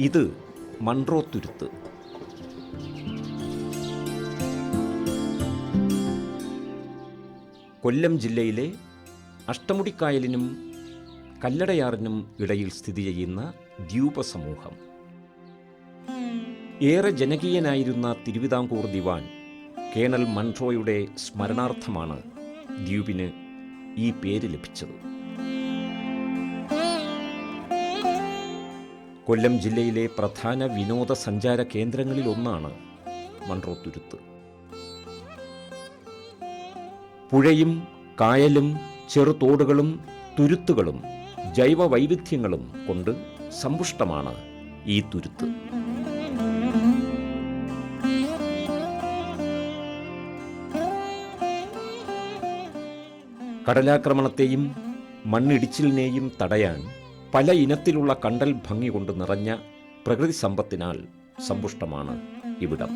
ഇത് മൺട്രോ തുരുത്ത്. കൊല്ലം ജില്ലയിലെ അഷ്ടമുടിക്കായലിനും കല്ലടയാറിനും ഇടയിൽ സ്ഥിതി ചെയ്യുന്ന ദ്വീപ സമൂഹം. ഏറെ ജനകീയനായിരുന്ന തിരുവിതാംകൂർ ദിവാൻ കേണൽ മൺട്രോയുടെ സ്മരണാർത്ഥമാണ് ദ്വീപിന് ഈ പേര് ലഭിച്ചത്. കൊല്ലം ജില്ലയിലെ പ്രധാന വിനോദസഞ്ചാര കേന്ദ്രങ്ങളിലൊന്നാണ് മൺട്രോ തുരുത്ത്. പുഴയും കായലും ചെറുതോടുകളും തുരുത്തുകളും ജൈവ വൈവിധ്യങ്ങളും കൊണ്ട് സമ്പുഷ്ടമാണ് ഈ തുരുത്ത്. കടലാക്രമണത്തെയും മണ്ണിടിച്ചിലിനെയും തടയാൻ പല ഇനത്തിലുള്ള കണ്ടൽ ഭംഗി കൊണ്ട് നിറഞ്ഞ പ്രകൃതി സമ്പത്തിനാൽ സമ്പുഷ്ടമാണ് ഇവിടം.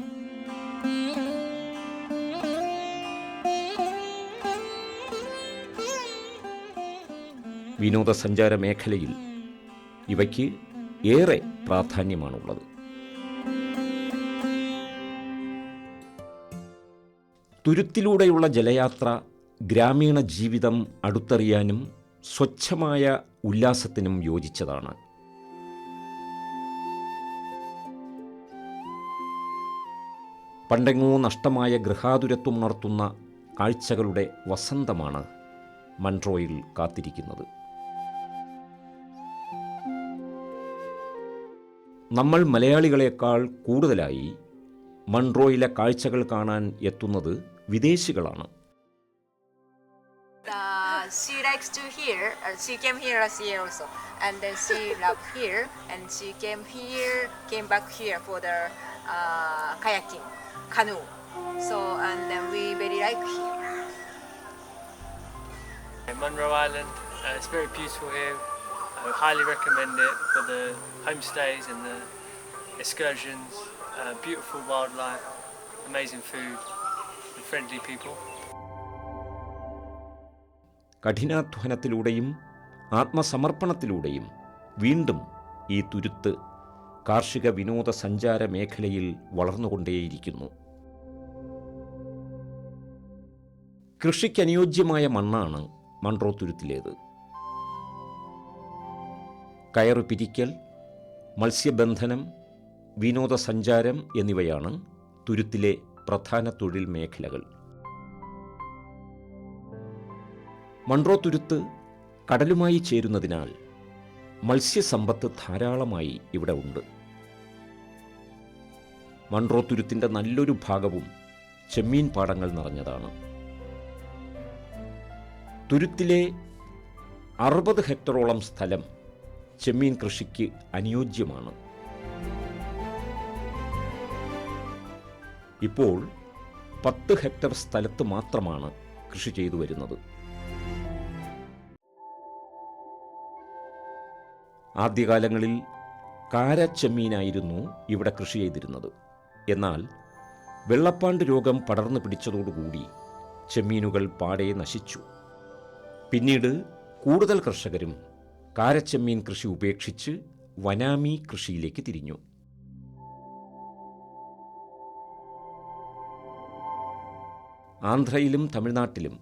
വിനോദസഞ്ചാര മേഖലയിൽ ഇവയ്ക്ക് ഏറെ പ്രാധാന്യമാണുള്ളത്. തുരുത്തിലൂടെയുള്ള ജലയാത്ര ഗ്രാമീണ ജീവിതം അടുത്തറിയാനും സ്വച്ഛമായ ഉല്ലാസത്തിനും യോജിച്ചതാണ്. പണ്ടെങ്ങോ നഷ്ടമായ ഗൃഹാതുരത്വം ഉണർത്തുന്ന കാഴ്ചകളുടെ വസന്തമാണ് മൺട്രോയിൽ കാത്തിരിക്കുന്നത്. നമ്മൾ മലയാളികളെക്കാൾ കൂടുതലായി മൺട്രോയിലെ കാഴ്ചകൾ കാണാൻ എത്തുന്നത് വിദേശികളാണ്. She likes to here. She came here last year also, and then she loved here, and she came back here for the kayaking, canoe. So, and then we very like here. Monroe Island, it's very beautiful here. I would highly recommend it for the homestays and the excursions. Beautiful wildlife, amazing food, and friendly people. കഠിനാധ്വാനത്തിലൂടെയും ആത്മസമർപ്പണത്തിലൂടെയും വീണ്ടും ഈ തുരുത്ത് കാർഷിക വിനോദസഞ്ചാര മേഖലയിൽ വളർന്നുകൊണ്ടേയിരിക്കുന്നു. കൃഷിക്കനുയോജ്യമായ മണ്ണാണ് Munro തുരുത്തിലേത്. കയറ് പിരിക്കൽ, മത്സ്യബന്ധനം, വിനോദസഞ്ചാരം എന്നിവയാണ് തുരുത്തിലെ പ്രധാന തൊഴിൽ മേഖലകൾ. മൺട്രോ തുരുത്ത് കടലുമായി ചേരുന്നതിനാൽ മത്സ്യസമ്പത്ത് ധാരാളമായി ഇവിടെ ഉണ്ട്. മൺട്രോ തുരുത്തിൻ്റെ നല്ലൊരു ഭാഗവും ചെമ്മീൻ പാടങ്ങൾ നിറഞ്ഞതാണ്. തുരുത്തിലെ 60 ഹെക്ടറോളം സ്ഥലം ചെമ്മീൻ കൃഷിക്ക് അനുയോജ്യമാണ്. ഇപ്പോൾ 10 ഹെക്ടർ സ്ഥലത്ത് മാത്രമാണ് കൃഷി ചെയ്തു വരുന്നത്. ആദ്യകാലങ്ങളിൽ കാരച്ചെമ്മീനായിരുന്നു ഇവിടെ കൃഷി ചെയ്തിരുന്നത്. എന്നാൽ വെള്ളപ്പാണ്ട് രോഗം പടർന്നു പിടിച്ചതോടുകൂടി ചെമ്മീനുകൾ പാടെ നശിച്ചു. പിന്നീട് കൂടുതൽ കർഷകരും കാരച്ചെമ്മീൻ കൃഷി ഉപേക്ഷിച്ച് വനാമി കൃഷിയിലേക്ക് തിരിഞ്ഞു. ആന്ധ്രയിലും തമിഴ്നാട്ടിലും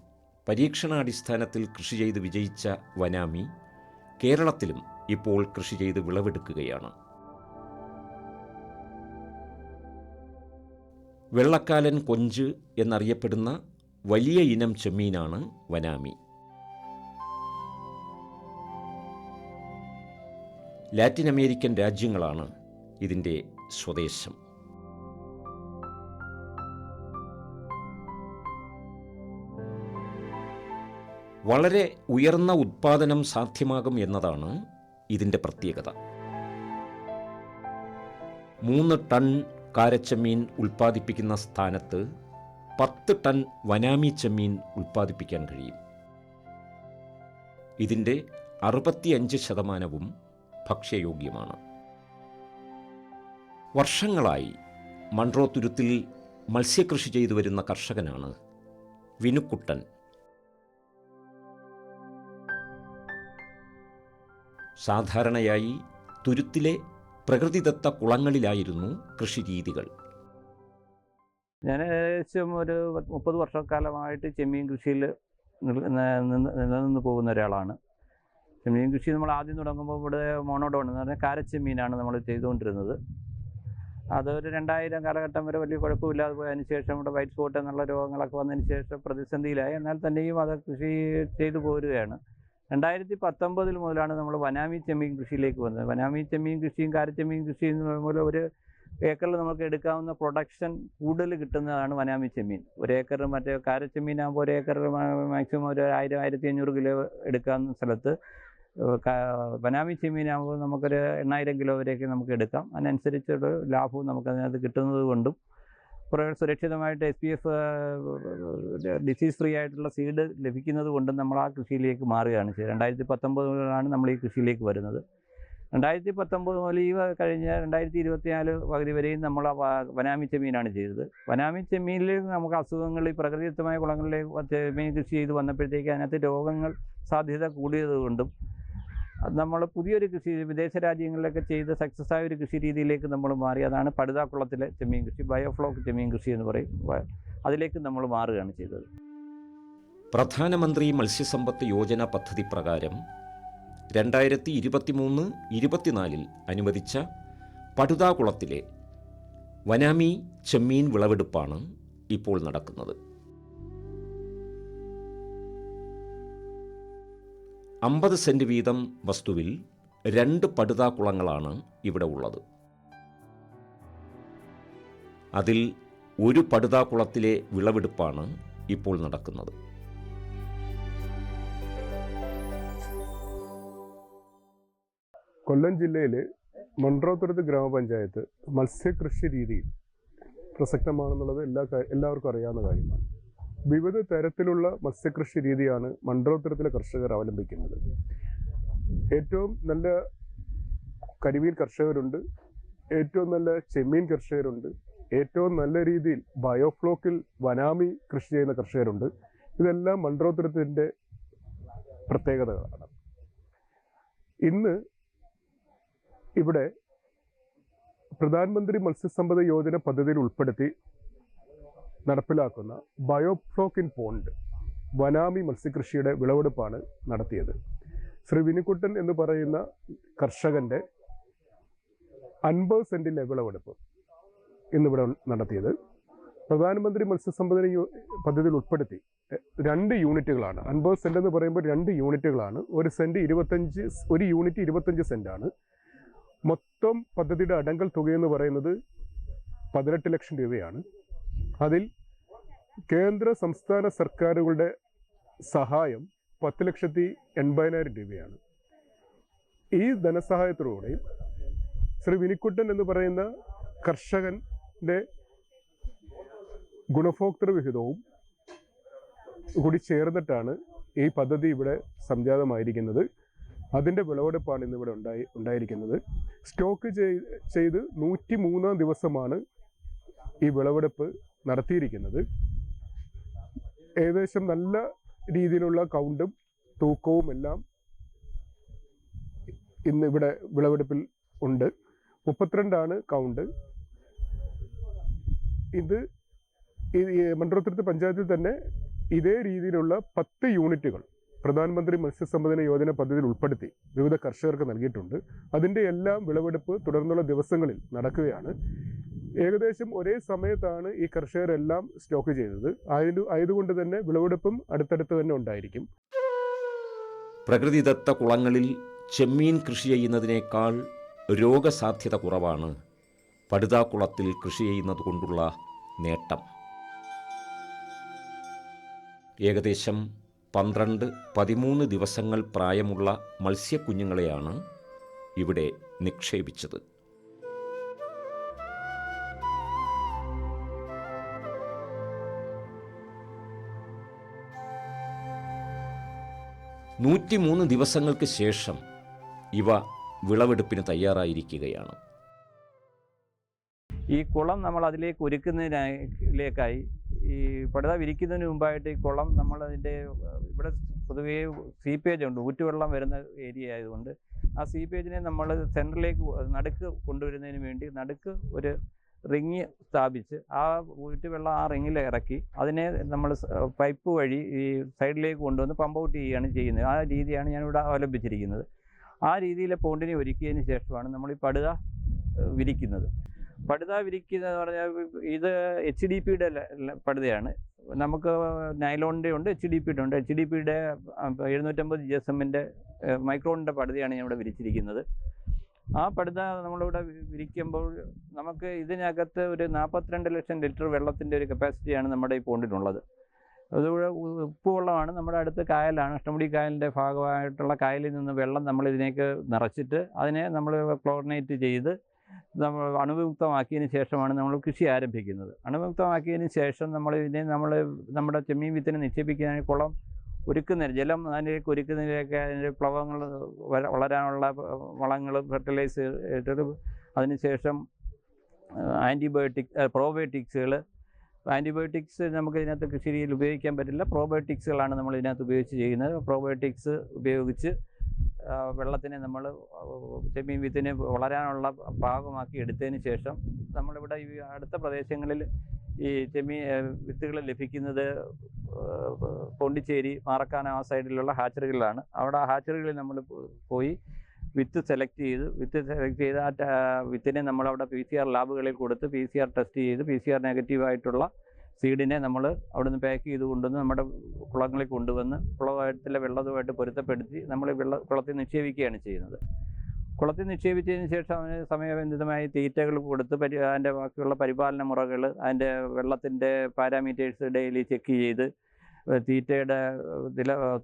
പരീക്ഷണാടിസ്ഥാനത്തിൽ കൃഷി ചെയ്ത് വിജയിച്ച വനാമി കേരളത്തിലും ഇപ്പോൾ കൃഷി ചെയ്ത് വിളവെടുക്കുകയാണ്. വെള്ളക്കാലൻ കൊഞ്ച് എന്നറിയപ്പെടുന്ന വലിയ ഇനം ചെമ്മീനാണ് വനാമി. ലാറ്റിൻ അമേരിക്കൻ രാജ്യങ്ങളാണ് ഇതിൻ്റെ സ്വദേശം. വളരെ ഉയർന്ന ഉത്പാദനം സാധ്യമാകും എന്നതാണ് ഇതിൻ്റെ പ്രത്യേകത. 3 ടൺ കാരച്ചെമ്മീൻ ഉൽപ്പാദിപ്പിക്കുന്ന സ്ഥാനത്ത് 10 ടൺ വനാമി ചെമ്മീൻ ഉൽപ്പാദിപ്പിക്കാൻ കഴിയും. ഇതിൻ്റെ 65% ഭക്ഷ്യയോഗ്യമാണ്. വർഷങ്ങളായി മൺട്രോ തുരുത്തിൽ മത്സ്യകൃഷി ചെയ്തു വരുന്ന കർഷകനാണ് വിനുക്കുട്ടൻ. സാധാരണയായി തുരുത്തിലെ പ്രകൃതിദത്ത കുളങ്ങളിലായിരുന്നു കൃഷിരീതികൾ. ഞാൻ ഏകദേശം ഒരു 30 വർഷക്കാലമായിട്ട് ചെമ്മീൻ കൃഷിയിൽ നിലനിന്ന് പോകുന്ന ഒരാളാണ്. ചെമ്മീൻ കൃഷി നമ്മൾ ആദ്യം തുടങ്ങുമ്പോൾ ഇവിടെ മോണോഡോൺ എന്ന് പറഞ്ഞാൽ കാരച്ചെമ്മീനാണ് നമ്മൾ ചെയ്തുകൊണ്ടിരുന്നത്. അതൊരു 2000 കാലഘട്ടം വരെ വലിയ കുഴപ്പമില്ലാതെ പോയതിന് ശേഷം ഇവിടെ വൈറ്റ് സ്പോട്ട് എന്നുള്ള രോഗങ്ങളൊക്കെ വന്നതിന് ശേഷം പ്രതിസന്ധിയിലായി. എന്നാൽ തന്നെയും അത് കൃഷി ചെയ്തു പോരുകയാണ്. 2019 മുതലാണ് നമ്മൾ വനാമി ചെമ്മീൻ കൃഷിയിലേക്ക് വന്നത്. വനാമി ചെമ്മീൻ കൃഷിയും കാരച്ചെമ്മീൻ കൃഷിയും മൂലം ഒരു ഏക്കറിൽ നമുക്ക് എടുക്കാവുന്ന പ്രൊഡക്ഷൻ കൂടുതൽ കിട്ടുന്നതാണ് വനാമി ചെമ്മീൻ. ഒരു ഏക്കർ മറ്റേ കാരച്ചെമ്മീനാകുമ്പോൾ ഒരു ഏക്കർ മാക്സിമം ഒരു 1000-1500 കിലോ എടുക്കാവുന്ന സ്ഥലത്ത് വനാമി ചെമ്മീനാകുമ്പോൾ നമുക്കൊരു 8000 കിലോ വരെയൊക്കെ നമുക്ക് എടുക്കാം. അതിനനുസരിച്ചൊരു ലാഭവും നമുക്കതിനകത്ത് കിട്ടുന്നത് കൊണ്ടും കുറേ സുരക്ഷിതമായിട്ട് SPF ഡിസീസ് ഫ്രീ ആയിട്ടുള്ള സീഡ് ലഭിക്കുന്നത് കൊണ്ടും നമ്മൾ ആ കൃഷിയിലേക്ക് മാറുകയാണ് ചെയ്തത്. 2019 നമ്മൾ ഈ കൃഷിയിലേക്ക് വരുന്നത്. 2019 മുതൽ ഈ കഴിഞ്ഞ 2024 പകുതി വരെയും നമ്മൾ വനാമി ചെമ്മീനാണ് ചെയ്തത്. വനാമി ചെമ്മീനിൽ നമുക്ക് അസുഖങ്ങൾ ഈ പ്രകൃതിദത്തമായ കുളങ്ങളിലേക്ക് ചെമ്മീൻ കൃഷി ചെയ്ത് വന്നപ്പോഴത്തേക്ക് അതിനകത്ത് രോഗങ്ങൾ സാധ്യത കൂടിയത് കൊണ്ടും നമ്മൾ പുതിയൊരു കൃഷി വിദേശ രാജ്യങ്ങളിലൊക്കെ ചെയ്ത് സക്സസ് ആയ ഒരു കൃഷി രീതിയിലേക്ക് നമ്മൾ മാറി. അതാണ് പടുതാക്കുളത്തിലെ ചെമ്മീൻ കൃഷി, ബയോഫ്ലോക്ക് ചെമ്മീൻ കൃഷി എന്ന് പറയും. അതിലേക്ക് നമ്മൾ മാറുകയാണ് ചെയ്തത്. പ്രധാനമന്ത്രി മത്സ്യസമ്പത്ത് യോജന പദ്ധതി പ്രകാരം 2023-24 അനുവദിച്ച പടുതാകുളത്തിലെ വനാമി ചെമ്മീൻ വിളവെടുപ്പാണ് ഇപ്പോൾ നടക്കുന്നത്. 50 സെന്റ് വീതം വസ്തുവിൽ 2 പടുതാക്കുളങ്ങളാണ് ഇവിടെ ഉള്ളത്. അതിൽ ഒരു പടുതാക്കുളത്തിലെ വിളവെടുപ്പാണ് ഇപ്പോൾ നടക്കുന്നത്. കൊല്ലം ജില്ലയിലെ മൺട്രോത്തുരുത്ത് ഗ്രാമപഞ്ചായത്ത് മത്സ്യകൃഷി രീതിയിൽ പ്രസക്തമാണെന്നുള്ളത് എല്ലാവർക്കും അറിയാവുന്ന കാര്യമാണ്. വിവിധ തരത്തിലുള്ള മത്സ്യകൃഷി രീതിയാണ് മൺട്രോത്തുരുത്തിലെ കർഷകർ അവലംബിക്കുന്നത്. ഏറ്റവും നല്ല കരിമീൻ കർഷകരുണ്ട്, ഏറ്റവും നല്ല ചെമ്മീൻ കർഷകരുണ്ട്, ഏറ്റവും നല്ല രീതിയിൽ ബയോഫ്ലോക്കിൽ വനാമി കൃഷി ചെയ്യുന്ന കർഷകരുണ്ട്. ഇതെല്ലാം മൺട്രോത്തുരുത്തിൻ്റെ പ്രത്യേകതകളാണ്. ഇന്ന് ഇവിടെ പ്രധാനമന്ത്രി മത്സ്യസമ്പദ യോജന പദ്ധതിയിൽ ഉൾപ്പെടുത്തി നടപ്പിലാക്കുന്ന ബയോഫ്ലോക്ക് ഇൻ പോണ്ട് വനാമി മത്സ്യകൃഷിയുടെ വിളവെടുപ്പാണ് നടത്തിയത്. ശ്രീ വിനുക്കുട്ടൻ എന്ന് പറയുന്ന കർഷകന്റെ 50 സെന്റിലെ വിളവെടുപ്പ് ഇന്നിവിടെ നടത്തിയത്. പ്രധാനമന്ത്രി മത്സ്യസമ്പദ പദ്ധതിയിൽ ഉൾപ്പെടുത്തി 2 യൂണിറ്റുകളാണ്. 50 സെന്റ് എന്ന് പറയുമ്പോൾ 2 യൂണിറ്റുകളാണ്. ഒരു യൂണിറ്റ് 25 സെന്റാണ്. മൊത്തം പദ്ധതിയുടെ അടങ്കൽ തുകയെന്ന് പറയുന്നത് 18 ലക്ഷം രൂപയാണ്. അതിൽ കേന്ദ്ര സംസ്ഥാന സർക്കാരുകളുടെ സഹായം 10,80,000 രൂപയാണ്. ഈ ധനസഹായത്തിലൂടെ ശ്രീ വിനുക്കുട്ടൻ എന്ന് പറയുന്ന കർഷകന്റെ ഗുണഭോക്തൃ വിഹിതവും കൂടി ചേർന്നിട്ടാണ് ഈ പദ്ധതി ഇവിടെ സംജാതമായിരിക്കുന്നത്. അതിൻ്റെ വിളവെടുപ്പാണ് ഇന്നിവിടെ ഉണ്ടായിരിക്കുന്നത്. സ്റ്റോക്ക് ചെയ്ത് 103-ാം ദിവസമാണ് ഈ വിളവെടുപ്പ് നടത്തിയിരിക്കുന്നത്. ഏകദേശം നല്ല രീതിയിലുള്ള കൗണ്ടും തൂക്കവും എല്ലാം ഇന്നിവിടെ വിളവെടുപ്പിൽ ഉണ്ട്. 32 കൗണ്ട്. ഇത് മൺട്രോത്തുരുത്ത് പഞ്ചായത്തിൽ തന്നെ ഇതേ രീതിയിലുള്ള 10 യൂണിറ്റുകൾ പ്രധാനമന്ത്രി മത്സ്യസമ്പദ യോജന പദ്ധതിയിൽ ഉൾപ്പെടുത്തി വിവിധ കർഷകർക്ക് നൽകിയിട്ടുണ്ട്. അതിൻ്റെ എല്ലാം വിളവെടുപ്പ് തുടർന്നുള്ള ദിവസങ്ങളിൽ നടക്കുകയാണ്. ഏകദേശം ഒരേ സമയത്താണ് ഈ കർഷകരെല്ലാം സ്റ്റോക്ക് ചെയ്തത്. ആയതുകൊണ്ട് തന്നെ വിളവെടുപ്പും അടുത്തടുത്ത് തന്നെ ഉണ്ടായിരിക്കും. പ്രകൃതിദത്ത കുളങ്ങളിൽ ചെമ്മീൻ കൃഷി ചെയ്യുന്നതിനേക്കാൾ രോഗസാധ്യത കുറവാണ് പടുതാക്കുളത്തിൽ കൃഷി ചെയ്യുന്നത് കൊണ്ടുള്ള നേട്ടം. ഏകദേശം 12-13 ദിവസങ്ങൾ പ്രായമുള്ള മത്സ്യക്കുഞ്ഞുങ്ങളെയാണ് ഇവിടെ നിക്ഷേപിച്ചത്. "103 ദിവസങ്ങൾക്ക് ശേഷം ഇവ വിളവെടുപ്പിന് തയ്യാറായിരിക്കുകയാണ്. ഈ കുളം നമ്മൾ അതിലേക്ക് ഒരുക്കുന്നതിലേക്കായി ഈ പടുത വിരിക്കുന്നതിന് മുമ്പായിട്ട് ഈ കുളം നമ്മളതിൻ്റെ ഇവിടെ പൊതുവേ സീപ്പേജ് ഉണ്ട്, ഊറ്റുവെള്ളം വരുന്ന ഏരിയ ആയതുകൊണ്ട് ആ സീപ്പേജിനെ നമ്മൾ സെൻറ്ററിലേക്ക് നടുക്ക് കൊണ്ടുവരുന്നതിന് വേണ്ടി നടുക്ക് ഒരു റിങ് സ്ഥാപിച്ച് ആ ഊറ്റുവെള്ളം ആ റിങ്ങിൽ ഇറക്കി അതിനെ നമ്മൾ പൈപ്പ് വഴി ഈ സൈഡിലേക്ക് കൊണ്ടുവന്ന് പമ്പ് ഔട്ട് ചെയ്യുകയാണ് ചെയ്യുന്നത്. ആ രീതിയാണ് ഞാനിവിടെ അവലംബിച്ചിരിക്കുന്നത്. ആ രീതിയിലെ പോണ്ടിനെ ഒരുക്കിയതിന് ശേഷമാണ് നമ്മൾ ഈ പടുത വിരിക്കുന്നത്. പടുത വിരിക്കുന്നത് പറഞ്ഞാൽ ഇത് HDPയുടെ പടുതയാണ്. നമുക്ക് നൈലോണിൻ്റെ ഉണ്ട്, HDPയുടെ ഉണ്ട്. HDPയുടെ 750 GSMൻ്റെ മൈക്രോണിൻ്റെ പടുതയാണ് ഞാൻ ഇവിടെ വിരിച്ചിരിക്കുന്നത്. ആ പടുത നമ്മളിവിടെ വിരിക്കുമ്പോൾ നമുക്ക് ഇതിനകത്ത് ഒരു 42 ലക്ഷം ലിറ്റർ വെള്ളത്തിൻ്റെ ഒരു കപ്പാസിറ്റിയാണ് നമ്മുടെ ഈ പോണ്ടിനുള്ളത്. അതുപോലെ ഉപ്പ് വെള്ളമാണ്. നമ്മുടെ അടുത്ത് കായലാണ്, അഷ്ടമുടി കായലിൻ്റെ ഭാഗമായിട്ടുള്ള കായലിൽ നിന്ന് വെള്ളം നമ്മൾ ഇതിലേക്ക് നിറച്ചിട്ട് അതിനെ നമ്മൾ ക്ലോറിനേറ്റ് ചെയ്ത് നമ്മൾ അണുവിമുക്തമാക്കിയതിന് ശേഷമാണ് നമ്മൾ കൃഷി ആരംഭിക്കുന്നത്. അണുവിമുക്തമാക്കിയതിന് ശേഷം നമ്മുടെ ചെമ്മീൻ വിത്തിനെ നിക്ഷേപിക്കാനായി കുളം ഒരുക്കുന്നതിന്, ജലം അതിലേക്ക് ഒരുക്കുന്നതിലേക്ക് അതിൻ്റെ പ്ലവങ്ങൾ വളരാനുള്ള വളങ്ങൾ, ഫെർട്ടിലൈസർ, അതിനുശേഷം പ്രോബയോട്ടിക്സുകൾ. ആൻറ്റിബയോട്ടിക്സ് നമുക്ക് ഇതിനകത്ത് കൃഷി രീതിയിൽ ഉപയോഗിക്കാൻ പറ്റില്ല. പ്രോബയോട്ടിക്സുകളാണ് നമ്മൾ ഇതിനകത്ത് ഉപയോഗിച്ച് ചെയ്യുന്നത്. പ്രോബയോട്ടിക്സ് ഉപയോഗിച്ച് വെള്ളത്തിനെ നമ്മൾ ചെമ്മീൻ വിത്തിനെ വളരാനുള്ള പാകമാക്കി എടുത്തതിന് ശേഷം നമ്മളിവിടെ ഈ അടുത്ത പ്രദേശങ്ങളിൽ ഈ ചെമ്മീൻ വിത്തുകൾ ലഭിക്കുന്നത് പോണ്ടിച്ചേരി, മാറക്കാനം ആ സൈഡിലുള്ള ഹാച്ചറികളിലാണ്. അവിടെ ആ ഹാച്ചറികളിൽ നമ്മൾ പോയി വിത്ത് സെലക്ട് ചെയ്ത് ആ വിത്തിനെ നമ്മളവിടെ PCR ലാബുകളിൽ കൊടുത്ത് PCR ടെസ്റ്റ് ചെയ്ത് PCR നെഗറ്റീവായിട്ടുള്ള സീഡിനെ നമ്മൾ അവിടുന്ന് പാക്ക് ചെയ്ത് കൊണ്ടുവന്ന് നമ്മുടെ കുളങ്ങളിൽ കൊണ്ടുവന്ന് കുളത്തിലെ വെള്ളവുമായിട്ട് പൊരുത്തപ്പെടുത്തി നമ്മൾ കുളത്തിൽ നിക്ഷേപിക്കുകയാണ് ചെയ്യുന്നത്. കുളത്തിൽ നിക്ഷേപിച്ചതിന് ശേഷം അതിന് സമയബന്ധിതമായി തീറ്റകൾ കൊടുത്ത് അതിൻ്റെ ബാക്കിയുള്ള പരിപാലന മുറകൾ, അതിൻ്റെ വെള്ളത്തിൻ്റെ പാരാമീറ്റേഴ്സ് ഡെയിലി ചെക്ക് ചെയ്ത് തീറ്റയുടെ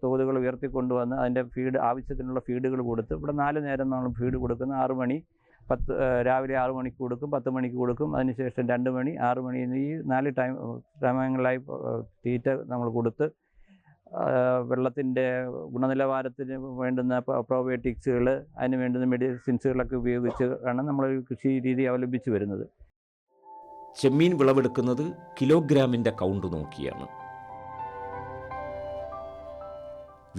തോതുകൾ ഉയർത്തിക്കൊണ്ടുവന്ന് അതിൻ്റെ ആവശ്യത്തിനുള്ള ഫീഡുകൾ കൊടുത്ത് ഇവിടെ 4 നേരം നമ്മൾ ഫീഡ് കൊടുക്കുന്ന 6 മണി, രാവിലെ 6 മണിക്ക് കൊടുക്കും, 10 മണിക്ക് കൊടുക്കും, അതിനുശേഷം 2 മണി, 6 മണി എന്നീ 4 സമയങ്ങളിലായി തീറ്റ നമ്മൾ കൊടുത്ത് വെള്ളത്തിൻ്റെ ഗുണനിലവാരത്തിന് വേണ്ടുന്ന പ്രോബയോട്ടിക്സുകൾ, അതിന് വേണ്ടുന്ന മെഡിസിൻസുകളൊക്കെ ഉപയോഗിച്ച് ആണ് നമ്മൾ കൃഷി രീതി അവലംബിച്ച് വരുന്നത്. ചെമ്മീൻ വിളവെടുക്കുന്നത് കിലോഗ്രാമിൻ്റെ കൗണ്ട് നോക്കിയാണ്.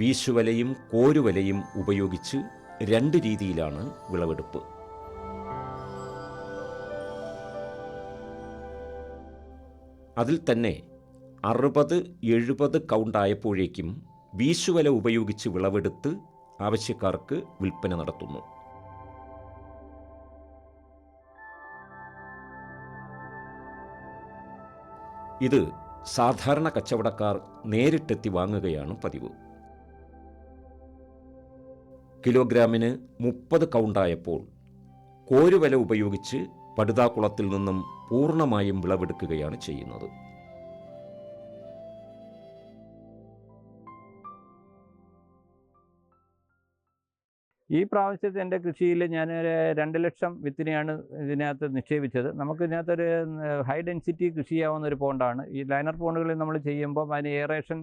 വീശുവലയും കോരുവലയും ഉപയോഗിച്ച് 2 രീതിയിലാണ് വിളവെടുപ്പ്. അതിൽ തന്നെ 60-70 കൗണ്ടായപ്പോഴേക്കും വീശുവല ഉപയോഗിച്ച് വിളവെടുത്ത് ആവശ്യക്കാർക്ക് വിൽപ്പന നടത്തുന്നു. ഇത് സാധാരണ കച്ചവടക്കാർ നേരിട്ടെത്തി വാങ്ങുകയാണ് പതിവ്. കിലോഗ്രാമിന് 30 കൗണ്ടായപ്പോൾ കോരുവല ഉപയോഗിച്ച് പടുതാക്കുളത്തിൽ നിന്നും പൂർണ്ണമായും വിളവെടുക്കുകയാണ് ചെയ്യുന്നത്. ഈ പ്രാവശ്യത്തെ എൻ്റെ കൃഷിയിൽ ഞാൻ 2 ലക്ഷം വിത്തിനെയാണ് ഇതിനകത്ത് നിക്ഷേപിച്ചത്. നമുക്ക് ഇതിനകത്തൊരു ഹൈ ഡെൻസിറ്റി കൃഷി ചെയ്യാവുന്ന ഒരു പോണ്ടാണ്. ഈ ലൈനർ പോണ്ടുകളിൽ നമ്മൾ ചെയ്യുമ്പോൾ അതിന് എയറേഷൻ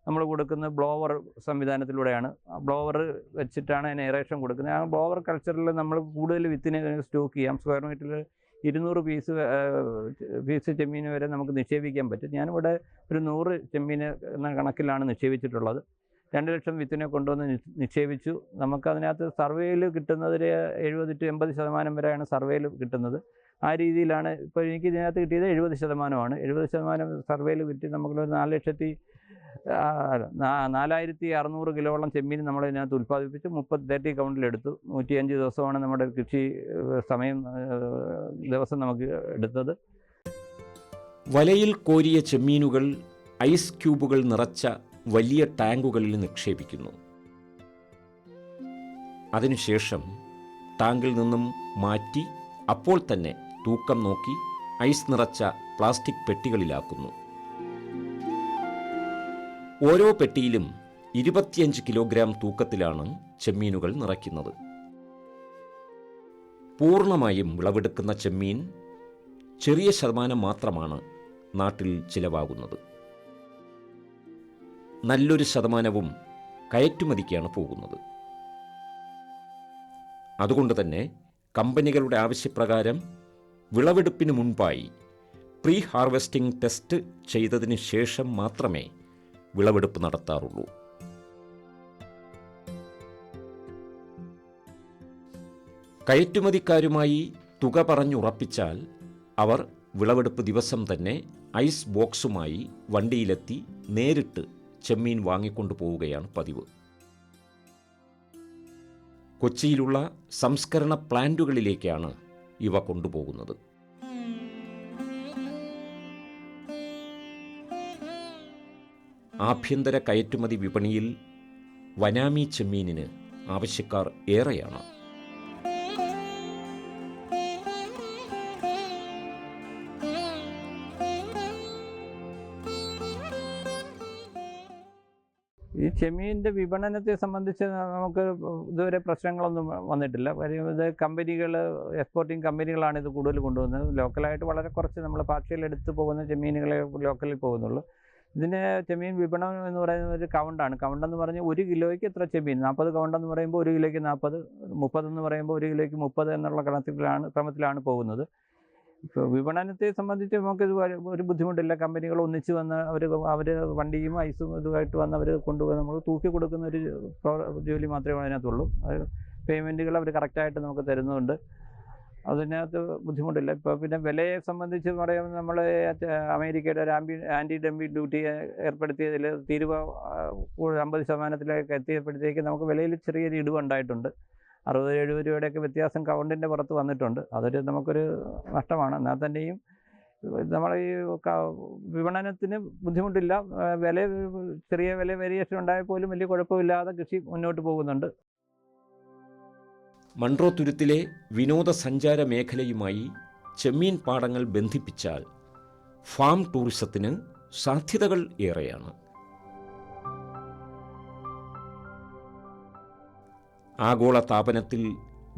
നമ്മൾ കൊടുക്കുന്നത് ബ്ലോവർ സംവിധാനത്തിലൂടെയാണ്. ബ്ലോവർ വെച്ചിട്ടാണ് അതിന് എയറേഷൻ കൊടുക്കുന്നത്. ആ ബ്ലോവർ കൾച്ചറിൽ നമ്മൾ കൂടുതൽ വിത്തിനെ സ്റ്റോക്ക് ചെയ്യാം. സ്ക്വയർ മീറ്ററിൽ 200 പീസ് ചെമ്മീൻ വരെ നമുക്ക് നിക്ഷേപിക്കാൻ പറ്റും. ഞാനിവിടെ ഒരു 100 ചെമ്മീൻ എന്ന കണക്കിലാണ് നിക്ഷേപിച്ചിട്ടുള്ളത്. 2 ലക്ഷം വിത്തിനെ കൊണ്ടുവന്ന് നിക്ഷേപിച്ചു. നമുക്കതിനകത്ത് സർവേയിൽ കിട്ടുന്നതിൽ 70-80% വരെയാണ് സർവേയിൽ കിട്ടുന്നത്. ആ രീതിയിലാണ് ഇപ്പോൾ എനിക്ക് ഇതിനകത്ത് കിട്ടിയത് 70%. 70% സർവേയിൽ കിട്ടി. നമുക്കൊരു 4,600 കിലോളം ചെമ്മീൻ നമ്മൾ ഇതിനകത്ത് ഉൽപ്പാദിപ്പിച്ച് 30 കൗണ്ടിലെടുത്തു. 105 ദിവസമാണ് നമ്മുടെ കൃഷി ദിവസം നമുക്ക് എടുത്തത്. വലയിൽ കോരിയ ചെമ്മീനുകൾ ഐസ് ക്യൂബുകൾ നിറച്ച വലിയ ടാങ്കുകളിൽ നിക്ഷേപിക്കുന്നു. അതിനുശേഷം ടാങ്കിൽ നിന്നും മാറ്റി അപ്പോൾ തന്നെ തൂക്കം നോക്കി ഐസ് നിറച്ച പ്ലാസ്റ്റിക് പെട്ടികളിലാക്കുന്നു. ഓരോ പെട്ടിയിലും 25 കിലോഗ്രാം തൂക്കത്തിലാണ് ചെമ്മീനുകൾ നിറയ്ക്കുന്നത്. പൂർണ്ണമായും വിളവെടുക്കുന്ന ചെമ്മീൻ ചെറിയ ശതമാനം മാത്രമാണ് നാട്ടിൽ ചിലവാകുന്നത്. നല്ലൊരു ശതമാനവും കയറ്റുമതിക്കാണ് പോകുന്നത്. അതുകൊണ്ട് തന്നെ കമ്പനികളുടെ ആവശ്യപ്രകാരം വിളവെടുപ്പിന് മുൻപായി പ്രീ ഹാർവെസ്റ്റിംഗ് ടെസ്റ്റ് ചെയ്തതിന് ശേഷം മാത്രമേ വിളവെടുപ്പ് നടത്താറുള്ളൂ. കയറ്റുമതിക്കാരുമായി തുക പറഞ്ഞുറപ്പിച്ചാൽ അവർ വിളവെടുപ്പ് ദിവസം തന്നെ ഐസ് ബോക്സുമായി വണ്ടിയിലെത്തി നേരിട്ട് ചെമ്മീൻ വാങ്ങിക്കൊണ്ടു പോവുകയാണ് പതിവ്. കൊച്ചിയിലുള്ള സംസ്കരണ പ്ലാന്റുകളിലേക്കാണ് ഇവ കൊണ്ടുപോകുന്നത്. ആഭ്യന്തര കയറ്റുമതി വിപണിയിൽ വനാമി ചെമ്മീനിന് ആവശ്യക്കാർ ഏറെയാണ്. ഈ ചെമ്മീൻ്റെ വിപണനത്തെ സംബന്ധിച്ച് നമുക്ക് ഇതുവരെ പ്രശ്നങ്ങളൊന്നും വന്നിട്ടില്ല. കാര്യം ഇത് കമ്പനികൾ, എക്സ്പോർട്ടിങ് കമ്പനികളാണ് ഇത് കൂടുതൽ കൊണ്ടുപോകുന്നത്. ലോക്കലായിട്ട് വളരെ കുറച്ച് നമ്മൾ പാർഷ്യൽ എടുത്ത് പോകുന്ന ചെമ്മീനുകളെ ലോക്കലിൽ പോകുന്നുള്ളൂ. ഇതിന് ചെമ്മീൻ വിപണനം എന്ന് പറയുന്നത് ഒരു കൗണ്ടാണ്. കൗണ്ടെന്ന് പറഞ്ഞാൽ 1 കിലോയ്ക്ക് എത്ര ചെമ്മീൻ, 40 കൗണ്ടെന്ന് പറയുമ്പോൾ 1 കിലോയ്ക്ക് 40, 30 എന്ന് പറയുമ്പോൾ 1 കിലോയ്ക്ക് 30 എന്നുള്ള ക്രമത്തിലാണ് പോകുന്നത്. ഇപ്പോൾ വിപണനത്തെ സംബന്ധിച്ച് നമുക്കിത് ഒരു ബുദ്ധിമുട്ടില്ല. കമ്പനികൾ ഒന്നിച്ച് വന്ന് അവർ വണ്ടിയും ഐസും ഇതുമായിട്ട് വന്ന് അവർ കൊണ്ടുപോയി നമ്മൾ തൂക്കി കൊടുക്കുന്ന ഒരു ജോലി മാത്രമേ അതിനകത്തുള്ളൂ. അത് പേയ്മെൻറ്റുകൾ അവർ കറക്റ്റായിട്ട് നമുക്ക് തരുന്നുണ്ട്. അതിനകത്ത് ബുദ്ധിമുട്ടില്ല. ഇപ്പോൾ പിന്നെ വിലയെ സംബന്ധിച്ച് പറയുമ്പോൾ നമ്മൾ അമേരിക്കയുടെ ഒരു ആൻറ്റി ഡംപിങ് ഡ്യൂട്ടി ഏർപ്പെടുത്തിയതിൽ തീരുവ 50% എത്തിയപ്പോഴത്തേക്ക് നമുക്ക് വിലയിൽ ചെറിയൊരു ഇടിവുണ്ടായിട്ടുണ്ട്. 60-70 രൂപയുടെയൊക്കെ വ്യത്യാസം കൗണ്ടിൻ്റെ പുറത്ത് വന്നിട്ടുണ്ട്. അതൊരു നമുക്കൊരു നഷ്ടമാണ്. എന്നാൽ തന്നെയും നമ്മൾ ഈ വിപണനത്തിന് ബുദ്ധിമുട്ടില്ല. ചെറിയ വില വേരിയേഷൻ ഉണ്ടായാൽ പോലും വലിയ കുഴപ്പമില്ലാതെ കൃഷി മുന്നോട്ട് പോകുന്നുണ്ട്. മൺട്രോ തുരുത്തിലെ വിനോദസഞ്ചാര മേഖലയുമായി ചെമ്മീൻ പാടങ്ങൾ ബന്ധിപ്പിച്ചാൽ ഫാം ടൂറിസത്തിന് സാധ്യതകൾ ഏറെയാണ്. ആഗോള താപനത്തിൽ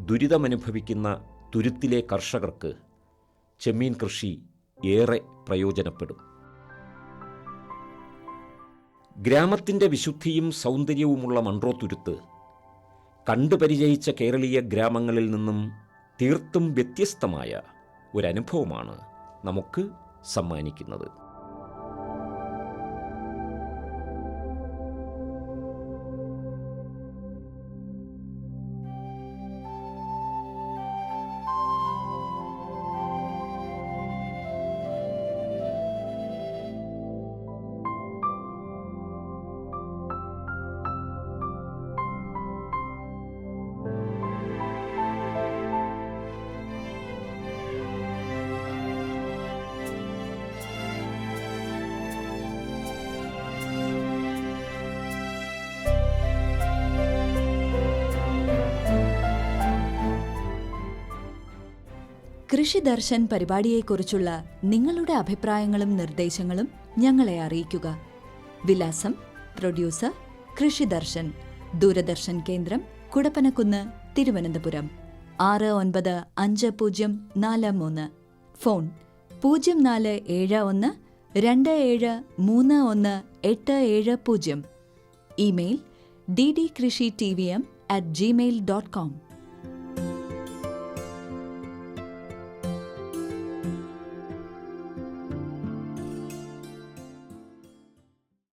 ദുരിതമനുഭവിക്കുന്ന തുരുത്തിലെ കർഷകർക്ക് ചെമ്മീൻ കൃഷി ഏറെ പ്രയോജനപ്പെടും. ഗ്രാമത്തിൻ്റെ വിശുദ്ധിയും സൗന്ദര്യവുമുള്ള മൺട്രോ തുരുത്ത് കണ്ടുപരിചയിച്ച കേരളീയ ഗ്രാമങ്ങളിൽ നിന്നും തീർത്തും വ്യത്യസ്തമായ ഒരനുഭവമാണ് നമുക്ക് സമ്മാനിക്കുന്നത്. കൃഷി ദർശൻ പരിപാടിയെക്കുറിച്ചുള്ള നിങ്ങളുടെ അഭിപ്രായങ്ങളും നിർദ്ദേശങ്ങളും ഞങ്ങളെ അറിയിക്കുക. വിലാസം: പ്രൊഡ്യൂസർ കൃഷി ദർശൻ, ദൂരദർശൻ കേന്ദ്രം, Kudappanakunnu, Thiruvananthapuram 695043. Phone 0471 27318770. Email ddkrishitvm@gmail.com.